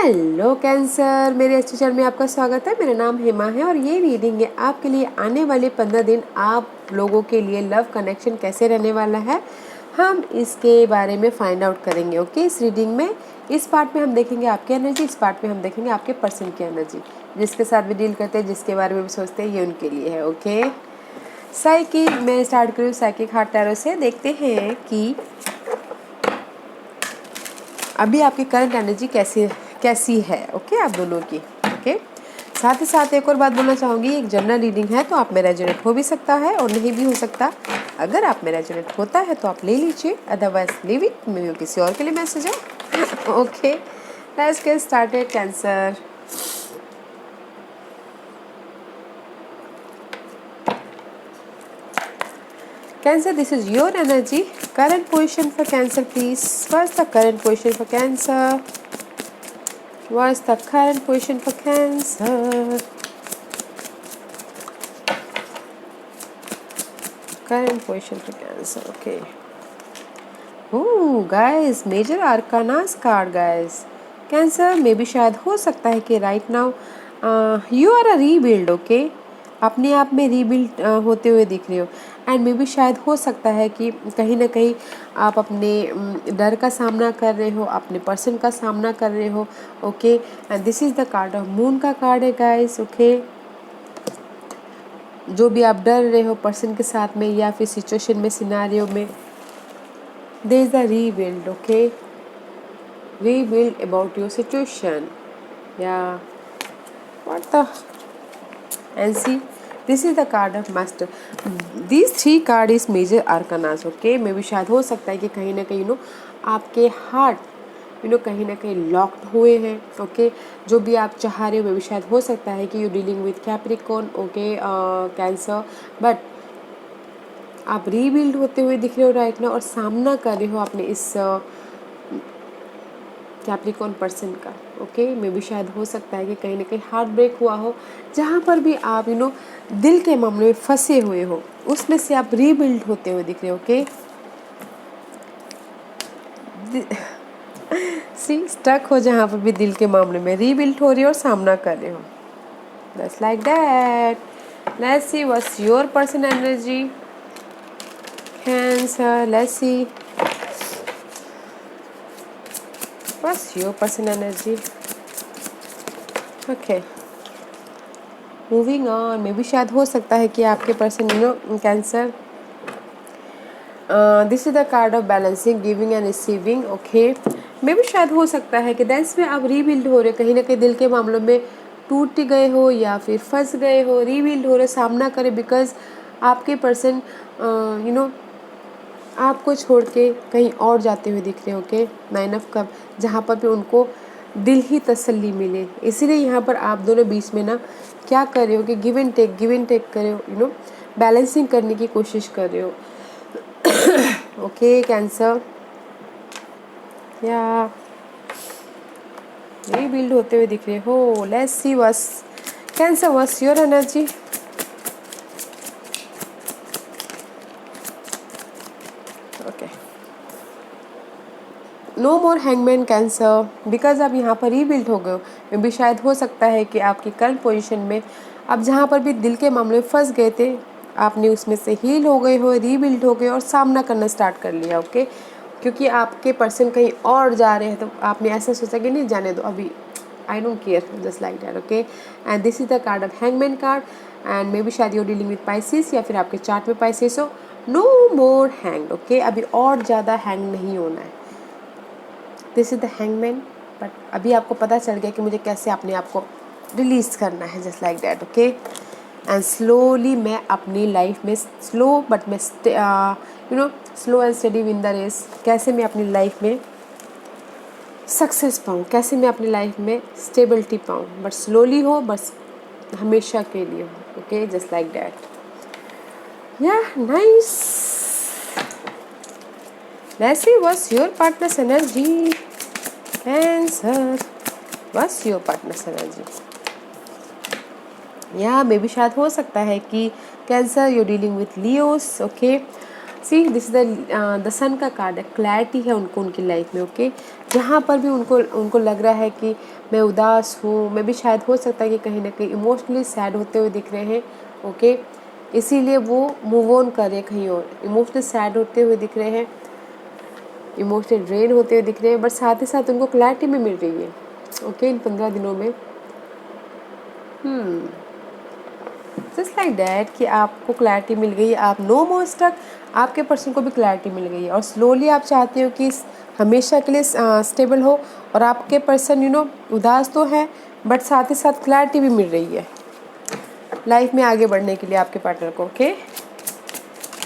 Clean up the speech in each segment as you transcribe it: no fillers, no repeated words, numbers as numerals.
Hello cancer, मेरे अच्छे channel में आपका स्वागत है। मेरा नाम हेमा है और ये रीडिंग है आपके लिए। आने वाले 15 दिन आप लोगों के लिए लव कनेक्शन कैसे रहने वाला है, हम इसके बारे में फाइंड आउट करेंगे। ओके, इस रीडिंग में इस पार्ट में हम देखेंगे आपकी एनर्जी, इस पार्ट में हम देखेंगे आपके पर्सन की एनर्जी। जिसके साथ भी डील करते हैं, जिसके बारे में भी सोचते हैं, ये उनके लिए है। ओके, साइकिक मैं स्टार्ट करूँ साइकिक हार्ट टैरो से। देखते हैं कि अभी आपकी करंट एनर्जी कैसी है। ओके, आप दोनों की। ओके, साथ ही साथ एक और बात बोलना चाहूँगी, एक जनरल रीडिंग है तो आप में रेजोनेट हो भी सकता है और नहीं भी हो सकता। अगर आप में रेजोनेट होता है तो आप ले लीजिए, otherwise leave it, may be किसी और के लिए मैसेज है। Okay, let's get started cancer. Cancer, this is your energy. Current position for Cancer, please. What's the current position for Cancer? What's the current position for Cancer? Current position for Cancer. Okay. Oh, guys, major arcanas card, guys. Cancer, maybe शायद हो सकता है कि right now you are a rebuild. Okay. अपने आप में rebuild होते हुए दिख रहे हो। एंड मे बी शायद हो सकता है कि कहीं ना कहीं आप अपने डर का सामना कर रहे हो, अपने पर्सन का सामना कर रहे हो। Okay, and this is the card of moon का कार्ड है गाइस। ओके, जो भी आप डर रहे हो पर्सन के साथ में या फिर सिचुएशन में, सिनारियो में, there is the rebuild. Okay, rebuild about your situation या what the and see, this is the card of master. These 3 card is major arcanas. Okay, मे भी शायद हो सकता है कि कहीं ना कहीं आपके हार्ट कहीं ना कहीं लॉक्ड हुए हैं। ओके, जो भी आप चाह रहे हो मे भी शायद हो सकता है कि you dealing with Capricorn. Okay, cancer, but आप रीबिल्ड होते हुए दिख रहे हो राइट ना, और सामना कर रहे हो अपने इस कैप्रिकॉर्न पर्सन का। ओके, मे भी शायद हो सकता है कि कहीं ना कहीं हार्ट ब्रेक हुआ हो, जहाँ पर भी आप दिल के मामले में फंसे हुए हो, उसमें से आप रीबिल्ड होते हुए दिख रहे हो। ओके, सी स्टक हो जहाँ पर भी दिल के मामले में, रीबिल्ड हो रही हो और सामना कर रहे हो। Just like that. Let's see what's your person energy cancer. Let's see what's your person energy. Okay, moving on. मे भी शायद हो सकता है कि आपके person cancer, this is the card of balancing, giving and receiving. Okay, मे भी शायद हो सकता है कि दैट्स में आप रीबिल्ड हो रहे, कहीं ना कहीं दिल के मामलों में टूट गए हो या फिर फंस गए हो, रीबिल्ड हो रहे, सामना करें, बिकॉज आपके पर्सन आपको छोड़ के कहीं और जाते हुए दिख रहे हो। ओके, 9 ऑफ कप, जहाँ पर भी उनको दिल ही तसल्ली मिले, इसीलिए यहाँ पर आप दोनों बीच में क्या कर रहे हो कि गिव एंड टेक कर रहे हो, बैलेंसिंग करने की कोशिश कर रहे हो। ओके कैंसर, या रीबिल्ड होते हुए दिख रहे हो। Let's see what's Cancer, what's your energy. Okay, no more hangman Cancer, because आप यहाँ पर रीबिल्ड हो गए हो। मे भी शायद हो सकता है कि आपकी करंट पोजीशन में आप जहाँ पर भी दिल के मामले में फंस गए थे, आपने उसमें से हील हो गए हो, रीबिल्ड हो गए और सामना करना स्टार्ट कर लिया। ओके, क्योंकि आपके पर्सन कहीं और जा रहे हैं तो आपने ऐसा सोचा कि नहीं जाने दो अभी, I don't care, just like that. Okay, and this is the card of hangman card, and may be शायद यू डीलिंग विथ पाइसिस या फिर आपके चार्ट में पाइसिस हो। नो मोर हैंग। ओके, अभी और ज़्यादा हैंग नहीं होना है। This is the hangman, but अभी आपको पता चल गया कि मुझे कैसे अपने आप को रिलीज करना है, just like that. Okay, and slowly मैं अपनी लाइफ में स्लो बट मैं slow and steady win the race, कैसे मैं अपनी लाइफ में सक्सेस पाऊँ, कैसे मैं अपनी लाइफ में स्टेबिलिटी पाऊँ, बट स्लोली हो, बस हमेशा के लिए हो। Okay, just like that. या nice. Let's see what's your partner's energy. Cancer, what's your partner's energy? या मे भी शायद हो सकता है कि cancer you dealing with Leos. Okay, see this is the sun का कार्ड है, क्लैरिटी है उनको उनकी लाइफ में। ओके, जहाँ पर भी उनको लग रहा है कि मैं उदास हूँ, मैं भी शायद हो सकता है कि कहीं ना कहीं इमोशनली सैड होते हुए दिख रहे हैं। ओके, इसीलिए वो मूव ऑन कर रहे हैं कहीं और, इमोशनली सैड होते हुए दिख रहे हैं, इमोशनली ड्रेन होते हुए दिख रहे हैं, बट साथ ही साथ उनको क्लैरिटी भी मिल रही है। ओके, इन 15 दिनों में जस्ट लाइक डैट कि आपको क्लैरिटी मिल गई है, आप नो मोर स्टक, आपके पर्सन को भी क्लैरिटी मिल गई है और स्लोली आप चाहते हो कि हमेशा के लिए स्टेबल हो, और आपके पर्सन उदास तो है बट साथ ही साथ क्लैरिटी भी मिल रही है लाइफ में आगे बढ़ने के लिए आपके पार्टनर को। ओके,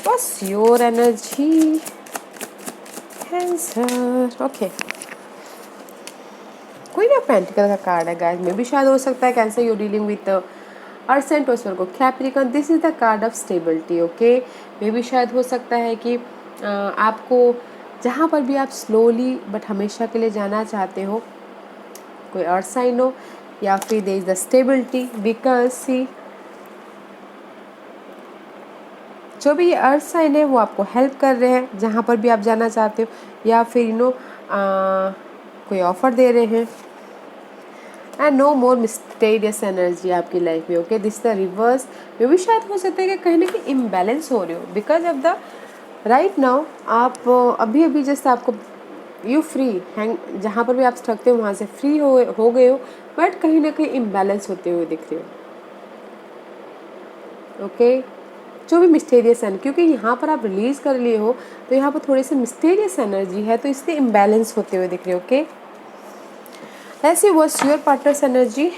बस योर एनर्जी कैंसर। ओके, कोई ना पेंटिकल का कार्ड है गाइस, में भी शायद हो सकता है cancer you dealing with earth and को Capricorn, this is the card of stability. Okay, में भी शायद हो सकता है कि आपको जहाँ पर भी आप स्लोली बट हमेशा के लिए जाना चाहते हो, कोई अर्थ साइन हो या फिर there is the stability, because see जो भी ये अर्थ साइन है वो आपको हेल्प कर रहे हैं जहाँ पर भी आप जाना चाहते हो, या फिर कोई ऑफर दे रहे हैं। And no more mysterious energy आपकी लाइफ में। ओके, दिस द रिवर्स, में भी शायद हो सकता है कि कहीं ना कहीं इम्बैलेंस हो रहे हो because of the right now आप अभी अभी जैसे आपको यू फ्री हैंग, जहाँ पर भी आप स्ट्रकते हो वहाँ से फ्री हो गए हो, बट कहीं ना कहीं इम्बैलेंस होते हुए दिख रहे हो। ओके, जो भी मिस्टीरियस है, क्योंकि यहाँ पर आप रिलीज कर लिए हो तो यहाँ पर थोड़ी सी मिस्टीरियस एनर्जी है, तो इसलिए इम्बैलेंस होते हुए दिख रहे हो। Okay, let's see what's your partner's energy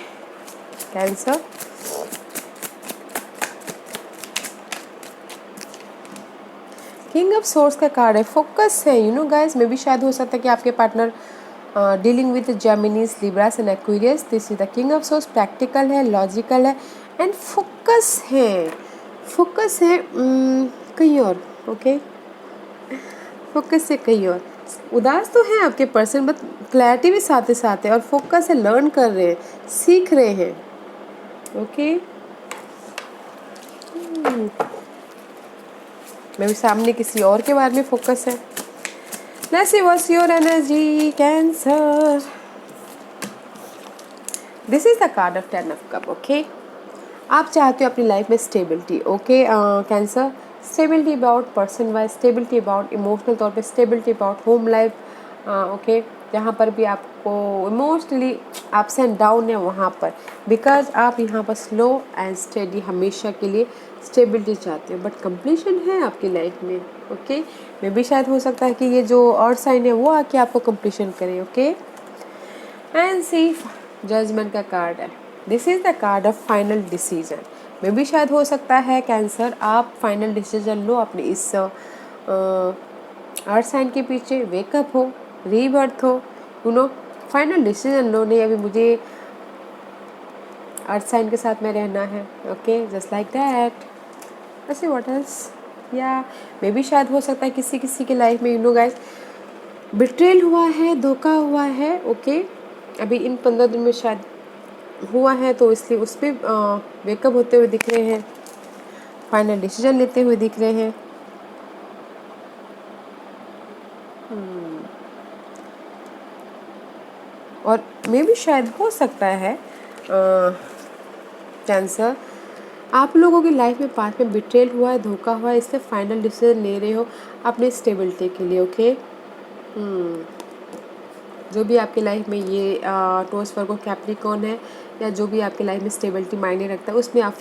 cancer. King of source का कार्ड है, फोकस है गाइस, में भी शायद हो सकता है कि आपके partner dealing with Geminis, Libras and Aquarius. This is the king of source, practical है, लॉजिकल है एंड फोकस है, फोकस है कहीं और। ओके, फोकस से कहीं और, उदास तो है आपके पर्सन बट क्लैरिटी भी साथ ही साथ है, और फोकस है, लर्न कर रहे हैं, सीख रहे हैं। ओके, मैं भी सामने किसी और के बारे में फोकस है। Let's see what's your energy cancer. This is the card of 10 of cup. Okay, आप चाहते हो अपनी लाइफ में stability. Okay cancer, stability about person wise, stability about emotional तौर पे, stability about home life. Okay, जहाँ पर भी आपको इमोशनली अप्स एंड डाउन है वहाँ पर, बिकॉज आप यहाँ पर स्लो एंड स्टेडी हमेशा के लिए स्टेबिलिटी चाहते हो, बट कंप्लीशन है आपकी लाइफ में। ओके, मे भी शायद हो सकता है कि ये जो और साइन है वो आके आपको कंप्लीशन करे। ओके, एंड सी जजमेंट का कार्ड है, this is the card of final decision. में भी शायद हो सकता है कैंसर आप फाइनल डिसीजन लो अपने इस अर्थ साइन के पीछे, वेकअप हो, रीबर्थ हो, फाइनल डिसीजन लो, नहीं अभी मुझे अर्थ साइन के साथ में रहना है। Okay, just like that. ऐसे व्हाट एल्स, या मे भी शायद हो सकता है किसी किसी के लाइफ में गाइस बिट्रेल हुआ है, धोखा हुआ है। ओके, अभी इन 15 दिन में शायद हुआ है, तो इसलिए उस पर वेकअप होते हुए दिख रहे हैं, फाइनल डिसीजन लेते हुए दिख रहे हैं। और मे भी शायद हो सकता है कैंसर आप लोगों की लाइफ में पास्ट में बिट्रेल हुआ है, धोखा हुआ है, इसलिए फाइनल डिसीजन ले रहे हो अपने स्टेबिलिटी के लिए। ओके, जो भी आपकी लाइफ में ये टॉरस वर्गो कैप्रिकॉर्न है, या जो भी आपकी लाइफ में स्टेबिलिटी मायने रखता है, उसमें आप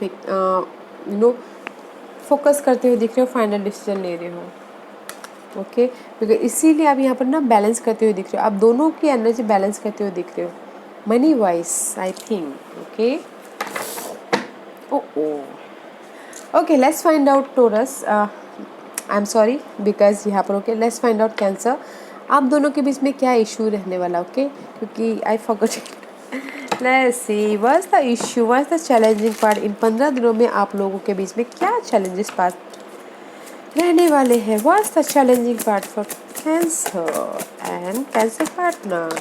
फोकस करते हुए दिख रहे हो, फाइनल डिसीजन ले रहे हो। ओके, बिकॉज इसीलिए आप यहाँ पर ना बैलेंस करते हुए दिख रहे हो, आप दोनों की एनर्जी बैलेंस करते हुए दिख रहे हो money wise I think. Okay, okay, let's find out taurus, I am sorry because यहाँ पर। Okay, let's find out cancer, आप दोनों के बीच में क्या इशू रहने वाला। ओके, क्योंकि I forgot. Let's see what's the issue, what's the challenging part. इन 15 दिनों में आप लोगों के बीच में क्या चैलेंजेस पार्ट रहने वाले हैं। What's the challenging part for cancer and cancer partner.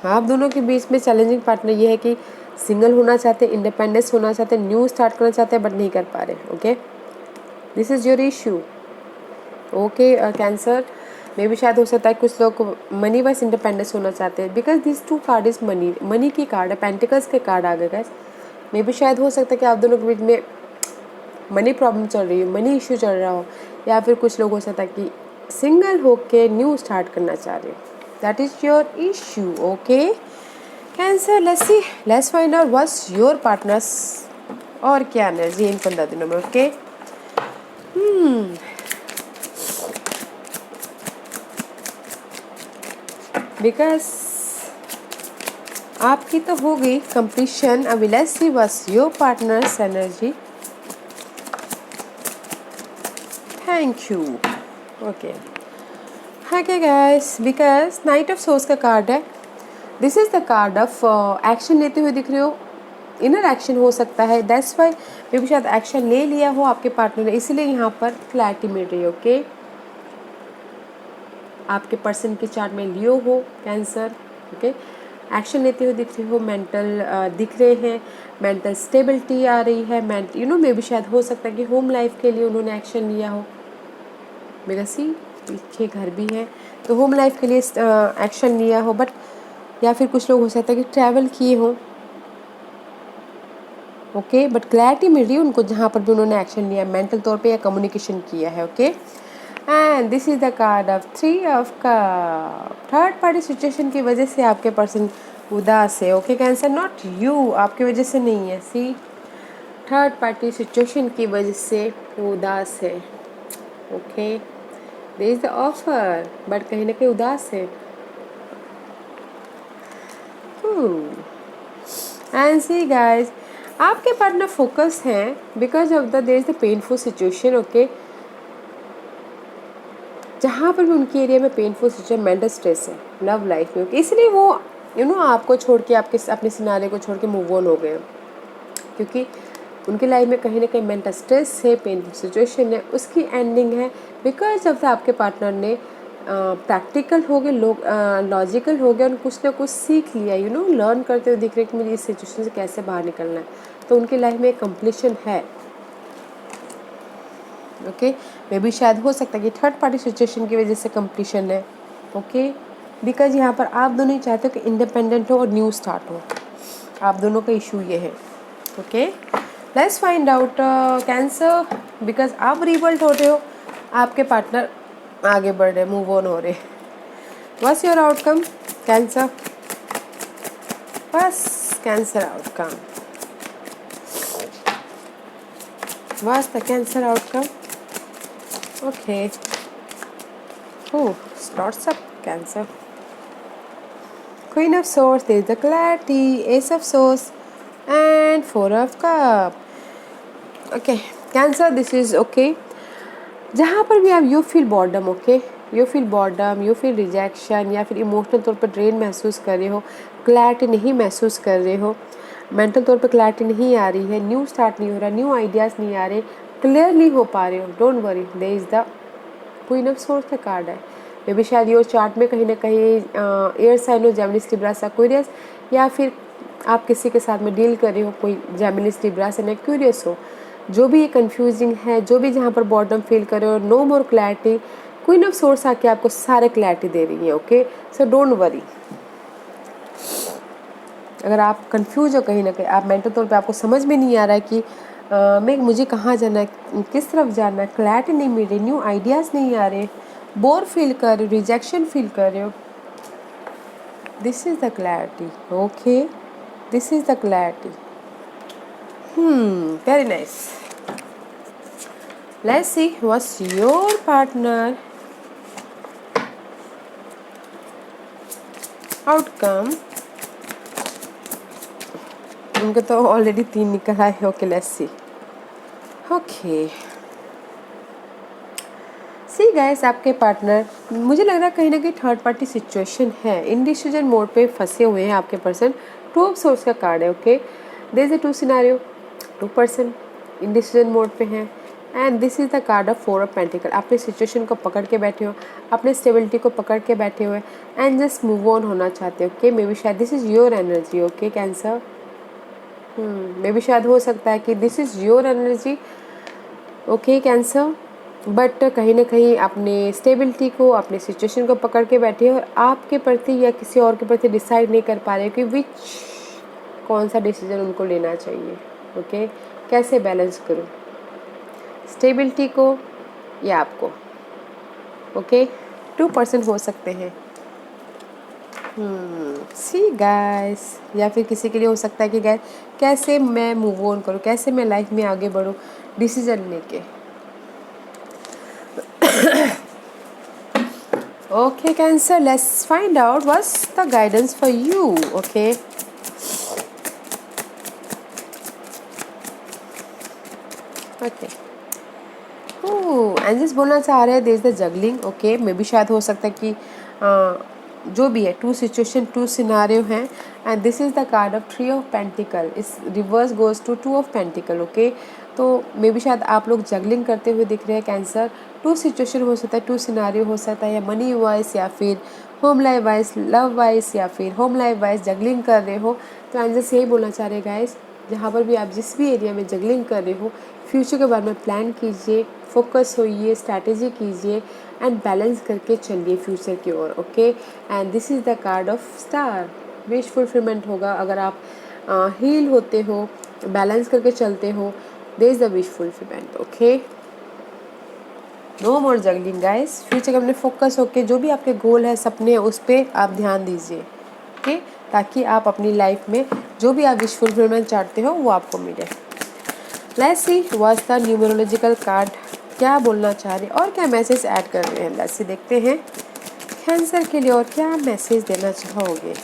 आप दोनों के बीच में चैलेंजिंग पार्टनर ये है कि सिंगल होना चाहते हैं, इंडिपेंडेंस होना चाहते हैं, न्यू स्टार्ट करना चाहते हैं बट नहीं कर पा रहे. Okay, this is your issue. Okay cancer, मे भी शायद हो सकता है कुछ लोग मनी वाइज इंडिपेंडेंस होना चाहते हैं, because this two card is money की कार्ड है, पेंटिकल्स के कार्ड आ गए गाइस. मे भी शायद हो सकता है कि आप दोनों के बीच में मनी प्रॉब्लम चल रही हो, मनी इशू चल रहा हो, या फिर कुछ लोग हो सकता है कि सिंगल होके न्यू स्टार्ट करना चाह रहे हो. That is your issue. Okay cancer, let's find out what's your partners और क्या एनर्जी इन 15 दिनों में. ओके बिकॉज आपकी तो हो गई कंप्लीशन. अभी let's see what's your partners energy. Thank you. Okay okay guys, because night of source का कार्ड है. This is the card of action लेते हुए दिख रहे हो, इनर एक्शन हो सकता है. दैट्स वाई मे भी शायद एक्शन ले लिया हो आपके पार्टनर ने, इसीलिए यहाँ पर क्लैरिटी मिल रही है. ओके आपके पर्सन की चार्ट में लियो हो कैंसर. ओके एक्शन लेते हुए दिख रहे हो, मेंटल दिख रहे हैं, मेंटल स्टेबिलिटी आ रही है. मे भी शायद हो सकता है कि होम लाइफ के लिए उन्होंने एक्शन लिया हो. मेरा सी पीछे घर भी है, तो होम लाइफ के लिए एक्शन लिया हो. बट या फिर कुछ लोग हो सकता है कि ट्रैवल किए हो. ओके बट क्लैरिटी मिल रही है उनको जहाँ पर भी उन्होंने एक्शन लिया, मेंटल तौर पे या कम्युनिकेशन किया है. Okay and this is the card of 3 of cup. Third party situation की वजह से आपके पर्सन उदास है. ओके कैंसर, नॉट यू, आपकी वजह से नहीं है. सी थर्ड पार्टी सिचुएशन की वजह से उदास है. Okay there is the offer but कहीं ना कहीं उदास है. एंड सी गाइज, आपके पार्टनर फोकस हैं because of the there is the painful situation. Okay जहाँ पर भी उनकी एरिया में पेनफुल सिचुएशन, मेंटल स्ट्रेस है लव लाइफ में. इसलिए वो आपको छोड़ के, आपके अपने सिनारे को छोड़ के मूव ऑन हो गए, क्योंकि उनकी लाइफ में कहीं ना कहीं मेंटल स्ट्रेस है, पेनफुल सिचुएशन है, उसकी एंडिंग है. बिकॉज ऑफ द आपके पार्टनर ने प्रैक्टिकल हो गए, लॉजिकल हो गया, और कुछ ना कुछ सीख लिया. लर्न करते हुए दिख रहे कि मुझे इस सिचुएशन से कैसे बाहर निकलना है. तो उनकी लाइफ में एक कंप्लीशन है. ओके मे भी शायद हो सकता है कि थर्ड पार्टी सिचुएशन की वजह से कंप्लीशन है. ओके बिकॉज यहाँ पर आप दोनों ही चाहते हो कि इंडिपेंडेंट हो और न्यू स्टार्ट हो. आप दोनों का इशू ये है. Okay let's find out cancer, because आप रिवल्ट हो रहे हो, आपके पार्टनर आगे बढ़ रहे, मूव ऑन हो रहे. What's your outcome cancer? बस cancer outcome. What's the cancer outcome? Okay. Oh, lots of Cancer. Queen of Swords, there is the clarity, Ace of Swords, and 4 of Cup. Okay, Cancer, this is okay. जहाँ पर भी आप you feel boredom, okay you feel boredom, you feel rejection, या फिर emotional तौर पर drain महसूस कर रहे हो, क्लैरिटी नहीं महसूस कर रहे हो, मेंटल तौर पर क्लैरिटी नहीं आ रही है, न्यू स्टार्ट नहीं हो रहा, न्यू आइडियाज़ नहीं आ रहे, क्लियरली हो पा रहे हो. Don't worry, there is the queen of source का कार्ड है. मे भी शायद योर चार्ट में कहीं ना कहीं एयर साइन हो, जेमिनिस लिब्रा एक्वेरियस, या फिर आप किसी के साथ में डील कर रहे हो, कोई जेमिनिस लिब्रा से एक्वेरियस हो. जो भी ये कंफ्यूजिंग है, जो भी जहाँ पर बॉटम फील कर रहे हो, no more clarity, queen of swords आके आपको सारे क्लैरिटी दे रही है. Okay so don't worry. अगर आप कंफ्यूज हो कहीं ना कहीं, आप मेंटल तौर पे आपको समझ में नहीं आ रहा है कि मुझे कहाँ जाना है, किस तरफ जाना है, क्लैरिटी नहीं मिल रही, न्यू आइडियाज़ नहीं आ रहे, बोर फील कर रहे हो, रिजेक्शन फील कर रहे हो, this is the clarity. Okay this is the clarity. Very nice. Let's see what's your partner outcome. उनके तो ऑलरेडी 3 निकल आए. Okay let's see. Okay see guys, आपके पार्टनर, मुझे लग रहा है कहीं ना कहीं थर्ड पार्टी सिचुएशन है, इनडिसीजन मोड पे फंसे हुए हैं आपके पर्सन. 2 ऑफ सोर्स का कार्ड है. Okay there is a 2 scenario, 2 person indecision mode पे हैं, and this is the card of 4 of pentacle. अपने सिचुएशन को पकड़ के बैठे हो, अपने स्टेबिलिटी को पकड़ के बैठे हुए, एंड जस्ट मूव ऑन होना चाहते हो. ओके मे बी शायद this is your energy. Okay cancer, मे भी शायद हो सकता है कि this is your energy, okay cancer, but कहीं ना कहीं अपने स्टेबिलिटी को, अपने सिचुएशन को पकड़ के बैठे और आपके प्रति या किसी और के प्रति डिसाइड नहीं कर पा रहे कि कौन सा डिसीजन उनको लेना चाहिए। ओके, कैसे बैलेंस करूँ स्टेबिलिटी को या आपको। ओके, 2% हो सकते हैं। सी गाइस, या फिर किसी के लिए हो सकता है कि गाइस कैसे मैं मूव ऑन करूँ, कैसे मैं लाइफ में आगे बढ़ूँ डिसीजन लेके। Okay, Cancer, let's find out what's the guidance for you. Okay. Okay. Angels बोलना चाह रहे हैं there is the juggling. Okay, मे भी शायद हो सकता है कि जो भी है 2 सिचुएशन 2 सिनारियो हैं and this is the card of 3 of pentacle, इस reverse goes to 2 of pentacle. Okay, तो मे भी शायद आप लोग जगलिंग करते हुए दिख रहे हैं कैंसर। 2 सिचुएशन हो सकता है, 2 सिनारियो हो सकता है, या मनी वाइज या फिर home life wise, love wise या फिर होम लाइफ वाइज जगलिंग कर रहे हो। तो एंजल्स यही बोलना चाह रहे हैं गाइस, जहाँ पर भी आप जिस भी एरिया में जगलिंग कर रहे हो, फ्यूचर के बारे में प्लान कीजिए, फोकस होइए, स्ट्रैटेजी कीजिए एंड बैलेंस करके चलिए फ्यूचर की ओर। Okay, and this is the card of star, wish fulfilment होगा अगर आप हील होते हो, बैलेंस करके चलते हो, there is the wish fulfilment. Okay, no more juggling guys, future में फोकस होके जो भी आपके गोल है, सपने हैं, उस पर आप ध्यान दीजिए। ओके, ताकि आप अपनी लाइफ में जो भी आप विश फुलफिलमेंट चाहते हो वो आपको मिले। Let's see what's the numerological card क्या बोलना चाह रहे और क्या मैसेज ऐड कर रहे हैं। लेट्स सी देखते हैं कैंसर के लिए और क्या मैसेज देना चाहोगे।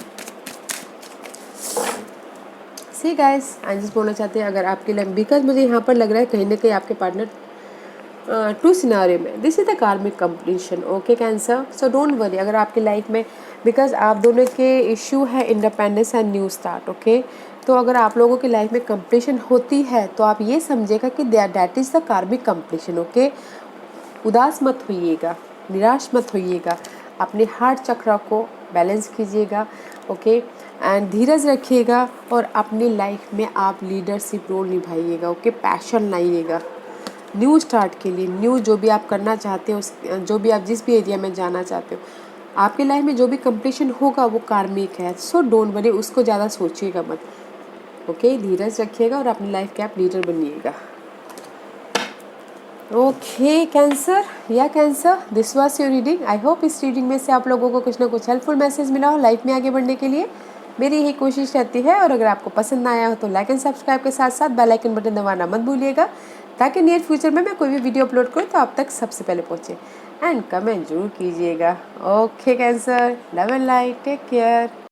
सी गाइस, एंजल्स बोलना चाहते हैं अगर आपके लिए, बिकॉज मुझे यहाँ पर लग रहा है कहीं ना कहीं आपके पार्टनर 2 सिनारियो में, दिस इज द कार्मिक completion. Okay cancer, so don't worry अगर आपकी लाइफ में, बिकॉज आप दोनों के इश्यू है independence and new start. Okay, तो अगर आप लोगों की लाइफ में कंप्लीशन होती है तो आप ये समझेगा कि दैट इज़ द कार्मिक कंप्लीशन। ओके, उदास मत होइएगा, निराश मत होइएगा, अपने हार्ट चक्र को बैलेंस कीजिएगा। ओके, एंड धीरज रखिएगा और अपनी लाइफ में आप लीडरशिप रोल निभाइएगा। ओके, पैशन लाइएगा न्यू स्टार्ट के लिए, न्यू जो भी आप करना चाहते हो, जो भी आप जिस भी एरिया में जाना चाहते हो, आपकी लाइफ में जो भी कंप्लीशन होगा वो कार्मिक है। सो डोंट वरी, उसको ज़्यादा सोचिएगा मत। ओके, धीरज रखिएगा और अपनी लाइफ के आप लीडर बनिएगा। ओके कैंसर, या cancer, this was your reading. I hope इस रीडिंग में से आप लोगों को कुछ ना कुछ हेल्पफुल मैसेज मिला हो लाइफ में आगे बढ़ने के लिए। मेरी यही कोशिश रहती है, और अगर आपको पसंद आया हो तो लाइक एंड सब्सक्राइब के साथ साथ बेल आइकन बटन दबाना मत भूलिएगा, ताकि नियर फ्यूचर में मैं कोई भी वीडियो अपलोड करूँ तो आप तक सबसे पहले पहुँचे। एंड कमेंट जरूर कीजिएगा। Okay Cancer, love and light, take care.